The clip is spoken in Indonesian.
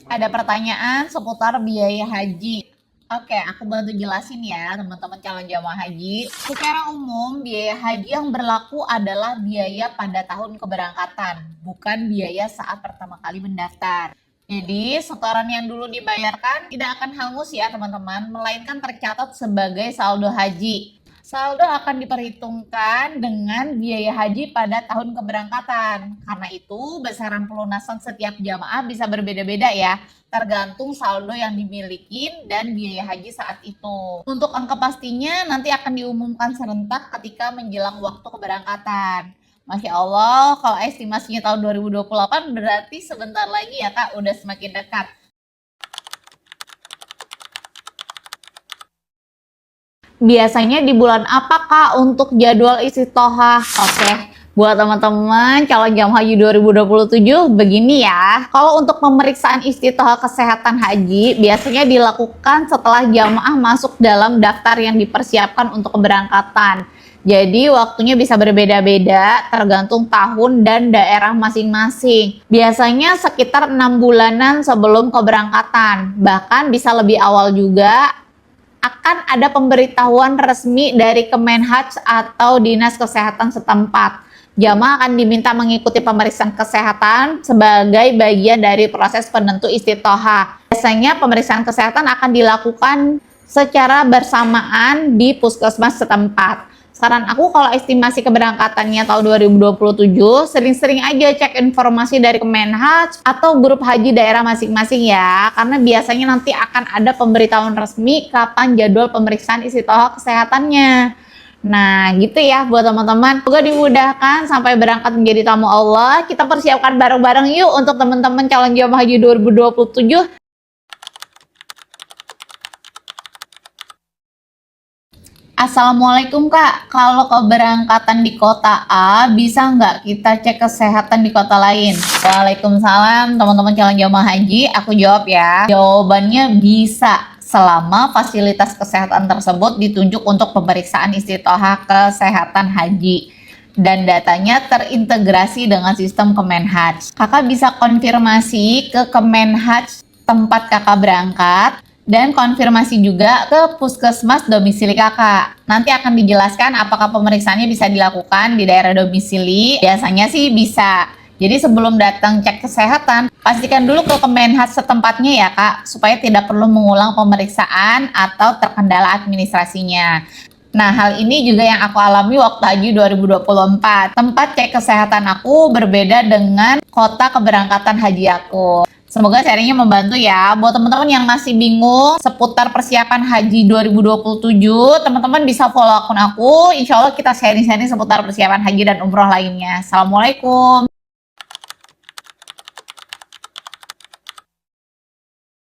Ada pertanyaan seputar biaya haji. Oke, aku bantu jelasin ya teman-teman calon jamaah haji. Secara umum, biaya haji yang berlaku adalah biaya pada tahun keberangkatan, bukan biaya saat pertama kali mendaftar. Jadi, setoran yang dulu dibayarkan tidak akan hangus ya teman-teman, melainkan tercatat sebagai saldo haji. Saldo akan diperhitungkan dengan biaya haji pada tahun keberangkatan. Karena itu, besaran pelunasan setiap jamaah bisa berbeda-beda ya, tergantung saldo yang dimiliki dan biaya haji saat itu. Untuk angka pastinya nanti akan diumumkan serentak ketika menjelang waktu keberangkatan. Masya Allah, kalau estimasinya tahun 2028 berarti sebentar lagi ya Kak, udah semakin dekat. Biasanya di bulan apa Kak untuk jadwal istitohah? Oke, buat teman-teman calon jamaah haji 2027 begini ya. Kalau untuk pemeriksaan istitohah kesehatan haji biasanya dilakukan setelah jamaah masuk dalam daftar yang dipersiapkan untuk keberangkatan. Jadi waktunya bisa berbeda-beda tergantung tahun dan daerah masing-masing. Biasanya sekitar 6 bulanan sebelum keberangkatan. Bahkan bisa lebih awal juga, akan ada pemberitahuan resmi dari Kemenhaj atau Dinas Kesehatan setempat. Jamaah akan diminta mengikuti pemeriksaan kesehatan sebagai bagian dari proses penentu istitohah. Biasanya pemeriksaan kesehatan akan dilakukan secara bersamaan di puskesmas setempat. Saran aku kalau estimasi keberangkatannya tahun 2027, sering-sering aja cek informasi dari Kemenhaj atau grup haji daerah masing-masing ya. Karena biasanya nanti akan ada pemberitahuan resmi kapan jadwal pemeriksaan istitohah kesehatannya. Nah gitu ya buat teman-teman. Semoga dimudahkan sampai berangkat menjadi tamu Allah. Kita persiapkan bareng-bareng yuk untuk teman-teman calon jamaah haji 2027. Assalamualaikum Kak, kalau keberangkatan di kota A, bisa nggak kita cek kesehatan di kota lain? Waalaikumsalam teman-teman calon jamaah haji, aku jawab ya. Jawabannya bisa, selama fasilitas kesehatan tersebut ditunjuk untuk pemeriksaan istitohah kesehatan haji dan datanya terintegrasi dengan sistem Kemenhaj. Kakak bisa konfirmasi ke Kemenhaj tempat kakak berangkat dan konfirmasi juga ke puskesmas domisili kakak. Nanti akan dijelaskan apakah pemeriksaannya bisa dilakukan di daerah domisili. Biasanya sih bisa. Jadi sebelum datang cek kesehatan, pastikan dulu ke Kemenhaj setempatnya ya Kak, supaya tidak perlu mengulang pemeriksaan atau terkendala administrasinya. Nah, hal ini juga yang aku alami waktu haji 2024. Tempat cek kesehatan aku berbeda dengan kota keberangkatan haji aku. Semoga sharingnya membantu ya. Buat teman-teman yang masih bingung seputar persiapan haji 2027, teman-teman bisa follow akun aku. Insya Allah kita sharing-sharing seputar persiapan haji dan umroh lainnya. Assalamualaikum.